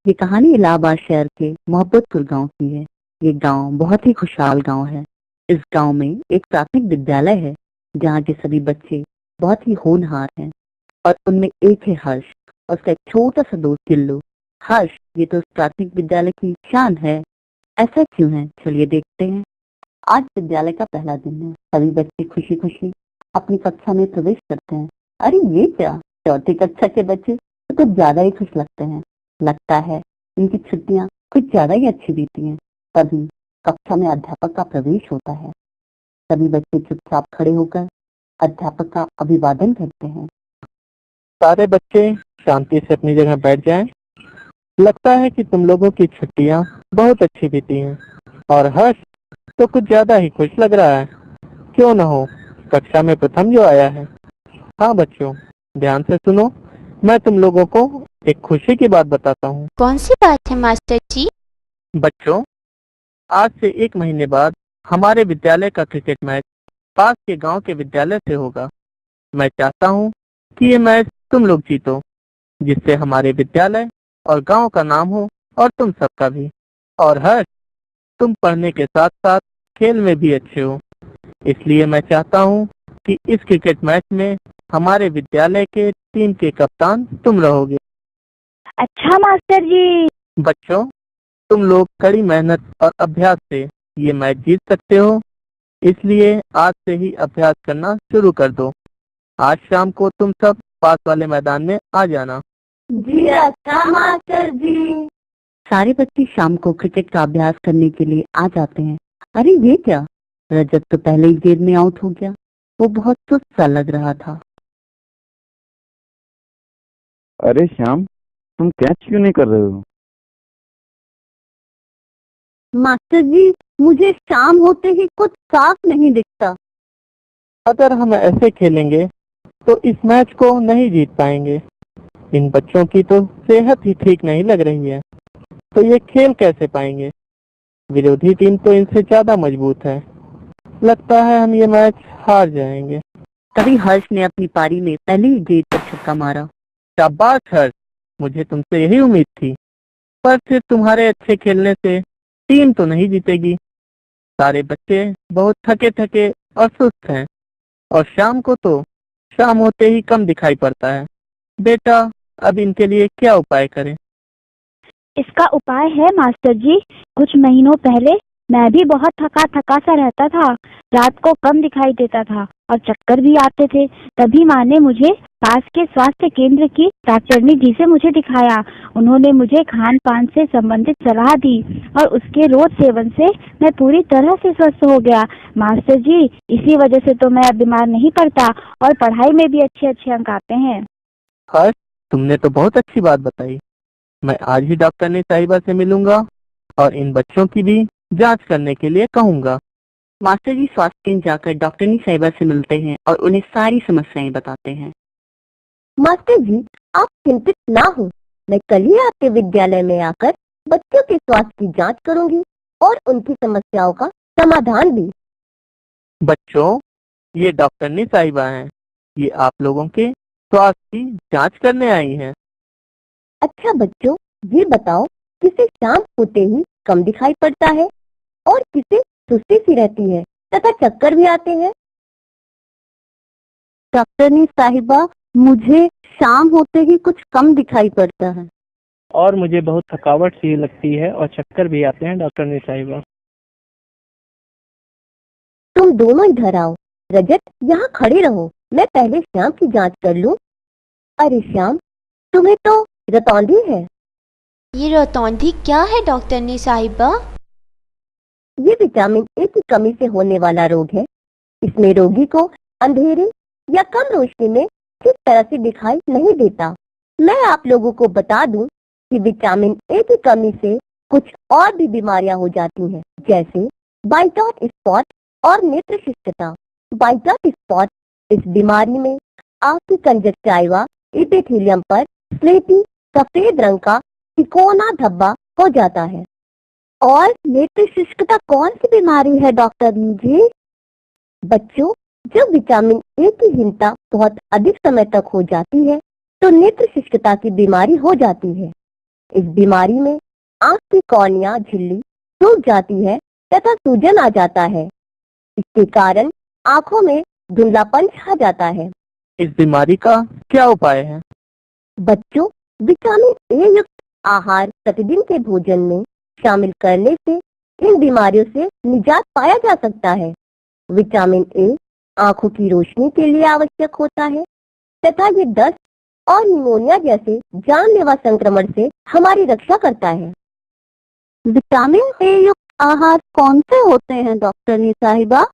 ये कहानी इलाहाबाद शहर के मोहब्बतपुर गांव की है। ये गांव बहुत ही खुशहाल गांव है। इस गांव में एक प्राथमिक विद्यालय है जहाँ के सभी बच्चे बहुत ही होनहार हैं और उनमें एक है हर्ष और उसका एक छोटा सा दोस्त टिल्लू। हर्ष ये तो उस प्राथमिक विद्यालय की शान है। ऐसा क्यों है, चलिए देखते हैं। आज विद्यालय का पहला दिन है। सभी बच्चे खुशी खुशी अपनी कक्षा में प्रवेश करते हैं। अरे ये क्या, चौथी कक्षा के बच्चे तो कुछ ज्यादा ही खुश लगते हैं। लगता है इनकी छुट्टियां कुछ ज्यादा ही अच्छी बीती हैं। तभी कक्षा में अध्यापक का प्रवेश होता है। सभी बच्चे चुपचाप खड़े होकर अध्यापक का अभिवादन करते हैं। सारे बच्चे शांति से अपनी जगह बैठ जाएं। लगता है कि तुम लोगों की छुट्टियां बहुत अच्छी बीती हैं और हर्ष तो कुछ ज्यादा ही खुश लग रहा है। क्यों न हो, कक्षा में प्रथम जो आया है। हाँ बच्चों, ध्यान से सुनो। मैं तुम लोगों को एक खुशी की बात बताता हूँ। कौन सी बात है मास्टर जी? बच्चों, आज से 1 महीने बाद हमारे विद्यालय का क्रिकेट मैच पास के गांव के विद्यालय से होगा। मैं चाहता हूँ कि ये मैच तुम लोग जीतो, जिससे हमारे विद्यालय और गांव का नाम हो और तुम सबका भी। और हर तुम पढ़ने के साथ साथ खेल में भी अच्छे हो, इसलिए मैं चाहता हूँ कि इस क्रिकेट मैच में हमारे विद्यालय के टीम के कप्तान तुम रहोगे। अच्छा मास्टर जी। बच्चों, तुम लोग कड़ी मेहनत और अभ्यास से ये मैच जीत सकते हो, इसलिए आज से ही अभ्यास करना शुरू कर दो। आज शाम को तुम सब पास वाले मैदान में आ जाना। जी अच्छा मास्टर जी। सारे बच्चे शाम को क्रिकेट का अभ्यास करने के लिए आ जाते हैं। अरे ये क्या, रजत तो पहले ही गेंद में आउट हो गया। वो बहुत सुस्त सा लग रहा था। अरे श्याम, तुम कैच क्यों नहीं कर रहे हो? मास्टर जी, मुझे शाम होते ही कुछ साफ नहीं दिखता। अगर हम ऐसे खेलेंगे तो इस मैच को नहीं जीत पाएंगे। इन बच्चों की तो सेहत ही ठीक नहीं लग रही है, तो ये खेल कैसे पाएंगे? विरोधी टीम तो इनसे ज्यादा मजबूत है। लगता है हम ये मैच हार जाएंगे। तभी हर्ष ने अपनी पारी में पहले ही गेंद पर छक्का मारा। शाबाश हर्ष, मुझे तुमसे यही उम्मीद थी। पर फिर तुम्हारे अच्छे खेलने से टीम तो नहीं जीतेगी। सारे बच्चे बहुत थके थके और सुस्त हैं और शाम को तो शाम होते ही कम दिखाई पड़ता है। बेटा, अब इनके लिए क्या उपाय करें? इसका उपाय है मास्टर जी। कुछ महीनों पहले मैं भी बहुत थका थका सा रहता था। रात को कम दिखाई देता था और चक्कर भी आते थे। तभी माँ ने मुझे पास के स्वास्थ्य केंद्र की डॉक्टरनी जी से मुझे दिखाया। उन्होंने मुझे खान पान से संबंधित सलाह दी और उसके रोज सेवन से मैं पूरी तरह से स्वस्थ हो गया। मास्टर जी, इसी वजह से तो मैं अब बीमार नहीं पड़ता और पढ़ाई में भी अच्छे अच्छे अंक आते हैं। हर्ष, तुमने तो बहुत अच्छी बात बताई। मैं आज ही डॉक्टर साहिबा से मिलूंगा और इन बच्चों की भी जांच करने के लिए कहूंगा। मास्टर जी स्वास्थ्य केंद्र जाकर डॉक्टरनी साहिबा से मिलते हैं और उन्हें सारी समस्याएं बताते हैं। मास्टर जी, आप चिंतित ना हो। मैं कल ही आपके विद्यालय में आकर बच्चों के स्वास्थ्य की जांच करूंगी और उनकी समस्याओं का समाधान भी। बच्चों, ये डॉक्टरनी साहिबा हैं। ये आप लोगों के स्वास्थ्य की जांच करने आई हैं। अच्छा बच्चों, ये बताओ, किसे शाम होते ही कम दिखाई पड़ता है और किसे सुस्ती सी रहती है तथा चक्कर भी आते हैं? डॉक्टरनी साहिबा, मुझे शाम होते ही कुछ कम दिखाई पड़ता है। और मुझे बहुत थकावट सी लगती है और चक्कर भी आते हैं डॉक्टरनी साहिबा। तुम दोनों इधर आओ। रजत, यहाँ खड़े रहो, मैं पहले श्याम की जांच कर लूं। अरे श्याम, तुम्हें तो रतौंधी है। ये रतौंधी क्या है डॉक्टरनी साहिबा? ये विटामिन ए की कमी से होने वाला रोग है। इसमें रोगी को अंधेरे या कम रोशनी में किस तरह से दिखाई नहीं देता। मैं आप लोगों को बता दूं कि विटामिन ए की कमी से कुछ और भी बीमारियां हो जाती हैं, जैसे व्हाइट डॉट स्पॉट और नेत्र शुष्कता। व्हाइट डॉट स्पॉट इस बीमारी में आंख की कंजक्टिवा एपिथेलियम पर स्लेटी सफेद रंग का तिकोना धब्बा हो जाता है। और नेत्र शुष्कता कौन सी बीमारी है डॉक्टर जी? बच्चों, जब विटामिन ए की हीनता बहुत अधिक समय तक हो जाती है तो नेत्र शुष्कता की बीमारी हो जाती है। इस बीमारी में आंख की कॉर्निया झिल्ली टूट जाती है तथा सूजन आ जाता है। इसके कारण आंखों में धुंधलापन छा जाता है। इस बीमारी का क्या उपाय है? बच्चों, विटामिन ए युक्त आहार प्रतिदिन के भोजन में शामिल करने से इन बीमारियों से निजात पाया जा सकता है। विटामिन ए आंखों की रोशनी के लिए आवश्यक होता है तथा ये दस्त और निमोनिया जैसे जानलेवा संक्रमण से हमारी रक्षा करता है। विटामिन ए युक्त आहार कौन से होते हैं डॉक्टरनी साहिबा?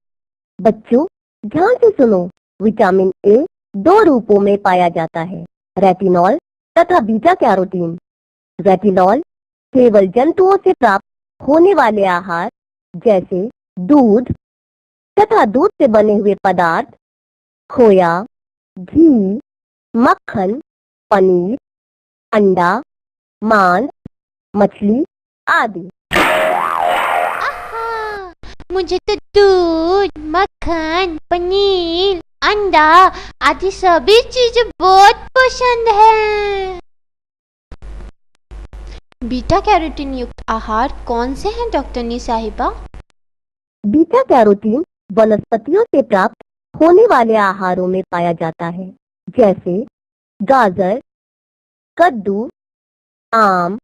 बच्चों, ध्यान से सुनो। विटामिन ए 2 रूपों में पाया जाता है, रेटिनॉल तथा बीटा कैरोटीन। रेटिनॉल केवल जंतुओं से प्राप्त होने वाले आहार जैसे दूध तथा दूध से बने हुए पदार्थ, खोया, घी, मक्खन, पनीर, अंडा, मांस, मछली आदि। आहा, मुझे तो दूध, मक्खन, पनीर, अंडा आदि सभी चीजें बहुत पसंद है। बीटा कैरोटीन युक्त आहार कौन से हैं डॉक्टरनी साहिबा? बीटा कैरोटीन वनस्पतियों से प्राप्त होने वाले आहारों में पाया जाता है, जैसे गाजर, कद्दू, आम,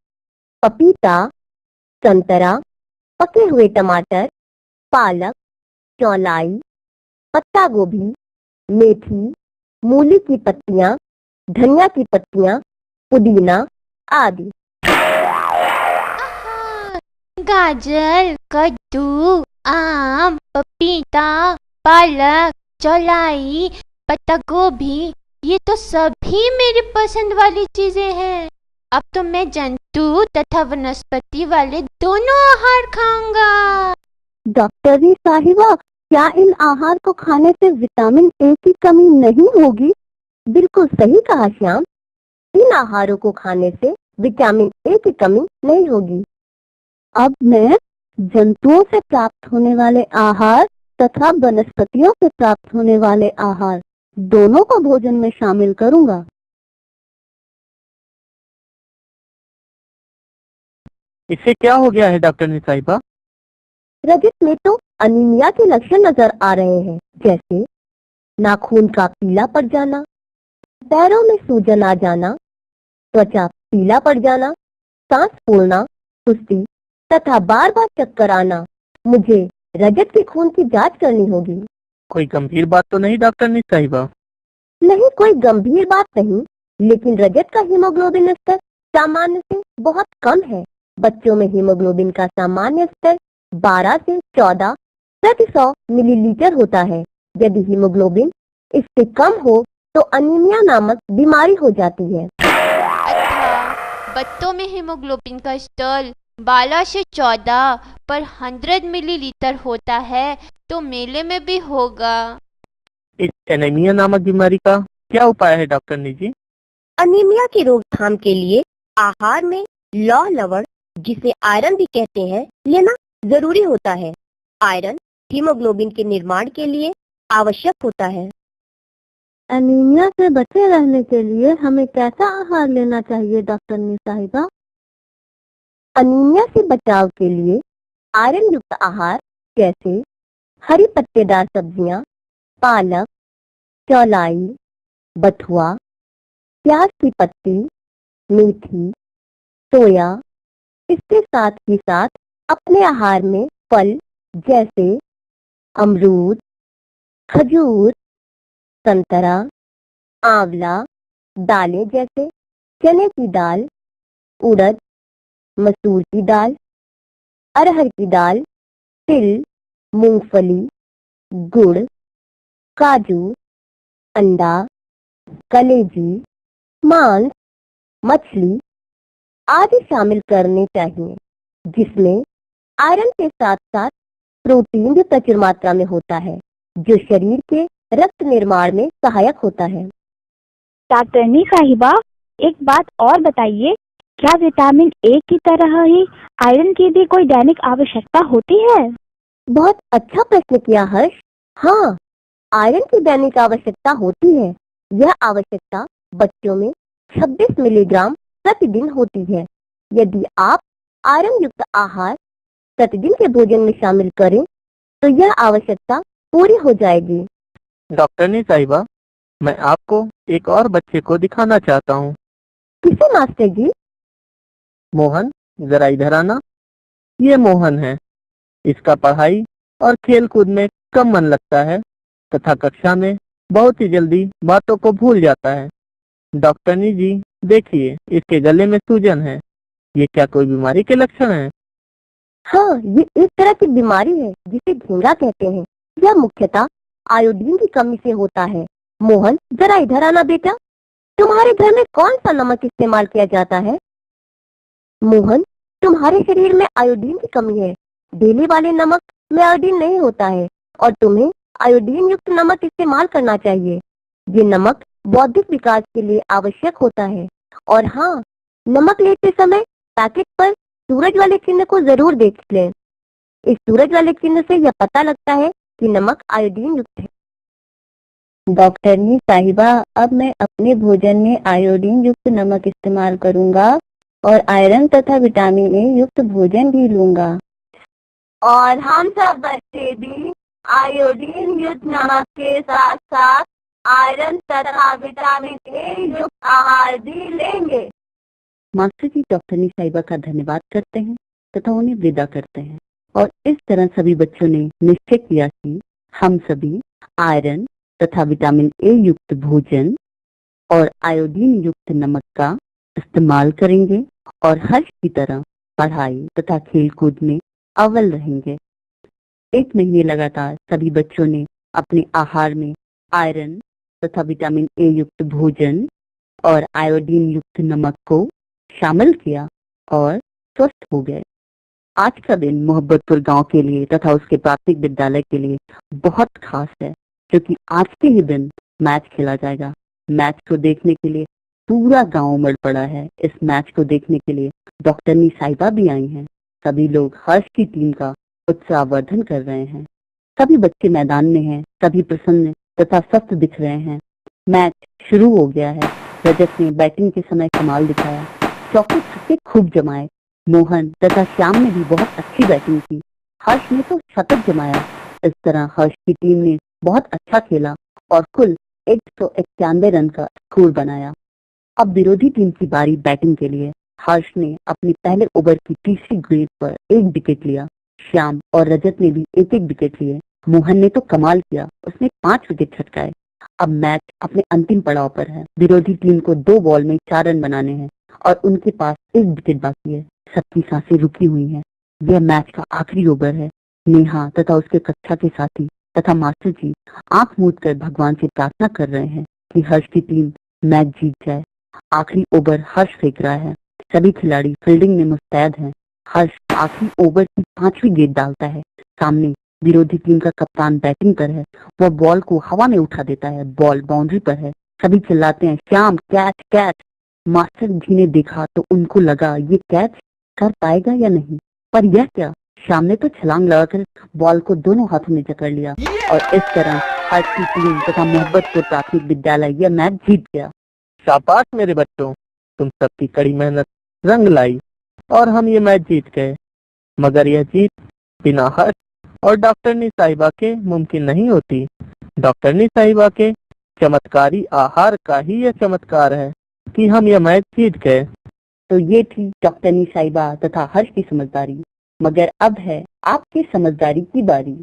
पपीता, संतरा, पके हुए टमाटर, पालक, चौलाई, पत्ता गोभी, मेथी, मूली की पत्तियां, धनिया की पत्तियां, पुदीना आदि। आहा, गाजर, कद्दू, आम, पपीता, पालक, चौलाई, पत्ता गोभी, ये तो सभी मेरी पसंद वाली चीजें हैं। अब तो मैं जंतु तथा वनस्पति वाले दोनों आहार खाऊंगा। डॉक्टरनी साहिबा, क्या इन आहार को खाने से विटामिन ए की कमी नहीं होगी? बिल्कुल सही कहा श्याम, इन आहारों को खाने से विटामिन ए की कमी नहीं होगी। अब मैं जंतुओं से प्राप्त होने वाले आहार तथा वनस्पतियों से प्राप्त होने वाले आहार दोनों को भोजन में शामिल करूंगा। इससे क्या हो गया है डॉक्टरनी साहिबा? रजत में तो अनीमिया के लक्षण नजर आ रहे हैं, जैसे नाखून का पीला पड़ जाना, पैरों में सूजन आ जाना, त्वचा पीला पड़ जाना, सांस फूलना, सुस्ती तथा बार बार चक्कर आना। मुझे रजत के खून की जांच करनी होगी। कोई गंभीर बात तो नहीं डॉक्टरनी साहिबा? नहीं, कोई गंभीर बात नहीं, लेकिन रजत का हीमोग्लोबिन स्तर सामान्य से बहुत कम है। बच्चों में हीमोग्लोबिन का सामान्य स्तर 12 से 14 प्रति 100 मिलीलीटर होता है। यदि हीमोग्लोबिन इससे कम हो तो अनीमिया नामक बीमारी हो जाती है। अच्छा, बच्चों में हीमोग्लोबिन का स्तर 12 से 14 पर 100 मिलीलीटर होता है, तो मेले में भी होगा। इस एनीमिया नामक बीमारी का क्या उपाय है डॉक्टरनी जी? अनीमिया की रोकथाम के लिए आहार में लौह लवण, जिसे आयरन भी कहते हैं, लेना जरूरी होता है। आयरन हीमोग्लोबिन के निर्माण के लिए आवश्यक होता है। एनीमिया से बचे रहने के लिए हमें कैसा आहार लेना चाहिए डॉक्टरनी साहिबा? अनीमिया से बचाव के लिए आयरन युक्त आहार जैसे हरी पत्तेदार सब्जियां, पालक, चौलाई, बथुआ, प्याज की पत्ती, मेथी, सोया, इसके साथ ही साथ अपने आहार में फल जैसे अमरूद, खजूर, संतरा, आंवला, दालें जैसे चने की दाल, उड़द, मसूर की दाल, अरहर की दाल, तिल, मूंगफली, गुड़, काजू, अंडा, कलेजी, मांस, मछली आदि शामिल करने चाहिए, जिसमें आयरन के साथ साथ प्रोटीन भी प्रचुर मात्रा में होता है, जो शरीर के रक्त निर्माण में सहायक होता है। डॉक्टरनी साहिबा, एक बात और बताइए, क्या विटामिन ए की तरह ही आयरन की भी कोई दैनिक आवश्यकता होती है? बहुत अच्छा प्रश्न किया हर्ष। हाँ, आयरन की दैनिक आवश्यकता होती है। यह आवश्यकता बच्चों में 26 मिलीग्राम प्रतिदिन होती है। यदि आप आयरन युक्त आहार प्रतिदिन के भोजन में शामिल करें तो यह आवश्यकता पूरी हो जाएगी। डॉक्टरनी साहिबा, मैं आपको एक और बच्चे को दिखाना चाहता हूँ। किसे मास्टर जी? मोहन, जरा इधर आना। ये मोहन है। इसका पढ़ाई और खेल कूद में कम मन लगता है तथा कक्षा में बहुत ही जल्दी बातों को भूल जाता है। डॉक्टरनी जी, देखिए, इसके गले में सूजन है। ये क्या कोई बीमारी के लक्षण है? हाँ, ये एक तरह की बीमारी है जिसे घेंगा कहते हैं। यह मुख्यतः आयोडीन की कमी से होता है। मोहन, जरा इधर आना बेटा। तुम्हारे घर में कौन सा नमक इस्तेमाल किया जाता है? मोहन, तुम्हारे शरीर में आयोडीन की कमी है। डेली वाले नमक में आयोडीन नहीं होता है और तुम्हें आयोडीन युक्त नमक इस्तेमाल करना चाहिए। ये नमक बौद्धिक विकास के लिए आवश्यक होता है। और हाँ, नमक लेते समय पैकेट पर सूरज वाले चिन्ह को जरूर देख लें। इस सूरज वाले चिन्ह से यह पता लगता है कि नमक आयोडीन युक्त है। डॉक्टरनी साहिबा, अब मैं अपने भोजन में आयोडीन युक्त नमक इस्तेमाल करूंगा और आयरन तथा विटामिन ए युक्त भोजन भी लूंगा। और हम सब बच्चे भी आयोडीन युक्त नमक के साथ साथ आयरन तथा विटामिन ए युक्त आहार भी लेंगे। मास्टर जी डॉक्टरनी साहिबा का धन्यवाद करते हैं तथा उन्हें विदा करते हैं और इस तरह सभी बच्चों ने निश्चय किया कि हम सभी आयरन तथा विटामिन ए युक्त भोजन और आयोडीन युक्त नमक का इस्तेमाल करेंगे और हर्ष की तरह पढ़ाई तथा खेलकूद में अव्वल रहेंगे। 1 महीने लगातार सभी बच्चों ने अपने आहार में आयरन तथा विटामिन ए युक्त भोजन और आयोडीन युक्त नमक को शामिल किया और स्वस्थ हो गए। आज का दिन मोहब्बतपुर गांव के लिए तथा उसके प्राथमिक विद्यालय के लिए बहुत खास है, क्योंकि आज के ही दिन मैच खेला जाएगा। मैच को देखने के लिए पूरा गांव उमड़ पड़ा है। इस मैच को देखने के लिए डॉक्टरनी साहिबा भी आई हैं। सभी लोग हर्ष की टीम का उत्साहवर्धन कर रहे हैं। सभी बच्चे मैदान में हैं, सभी प्रसन्न तथा स्वस्थ दिख रहे हैं। मैच शुरू हो गया है। रजत ने बैटिंग के समय कमाल दिखाया, चौके छक्के खूब जमाए। मोहन तथा श्याम ने भी बहुत अच्छी बैटिंग की। हर्ष ने तो शतक जमाया। इस तरह हर्ष की टीम ने बहुत अच्छा खेला और कुल 191 रन का स्कोर बनाया। अब विरोधी टीम की बारी बैटिंग के लिए। हर्ष ने अपने पहले ओवर की तीसरी गेंद पर 1 विकेट लिया। श्याम और रजत ने भी 1-1 विकेट लिए। मोहन ने तो कमाल किया, उसने 5 विकेट छटकाए। अब मैच अपने अंतिम पड़ाव पर है। विरोधी टीम को 2 बॉल में 4 रन बनाने हैं और उनके पास 1 विकेट बाकी है। सबकी सांसें रुकी हुई हैं। यह मैच का आखिरी ओवर है। नेहा तथा उसके कक्षा के साथी तथा मास्टर जी आंख मूंद कर भगवान से प्रार्थना कर रहे हैं कि हर्ष की टीम मैच जीत जाए। आखिरी ओवर हर्ष फेंक रहा है। सभी खिलाड़ी फील्डिंग में मुस्तैद हैं। हर्ष आखिरी ओवर की 5वीं गेंद डालता है। सामने विरोधी टीम का कप्तान बैटिंग पर है। वह बॉल को हवा में उठा देता है। बॉल बाउंड्री पर है। सभी चिल्लाते हैं, श्याम कैच कैच। मास्टर जी ने देखा तो उनको लगा ये कैच कर पाएगा या नहीं, पर यह क्या, श्याम ने तो छलांग लगाकर बॉल को दोनों हाथों में जकड़ लिया और इस तरह हर्ष की टीम तथा मोहब्बतपुर प्राथमिक विद्यालय यह मैच जीत गया। शाबाश मेरे बच्चों, तुम सबकी कड़ी मेहनत रंग लाई और हम ये मैच जीत गए। मगर यह जीत बिना हर्ष और डॉक्टरनी साहिबा के मुमकिन नहीं होती। डॉक्टरनी साहिबा के चमत्कारी आहार का ही यह चमत्कार है कि हम यह मैच जीत गए। तो ये थी डॉक्टरनी साहिबा तथा हर्ष की समझदारी। मगर अब है आपकी समझदारी की बारी।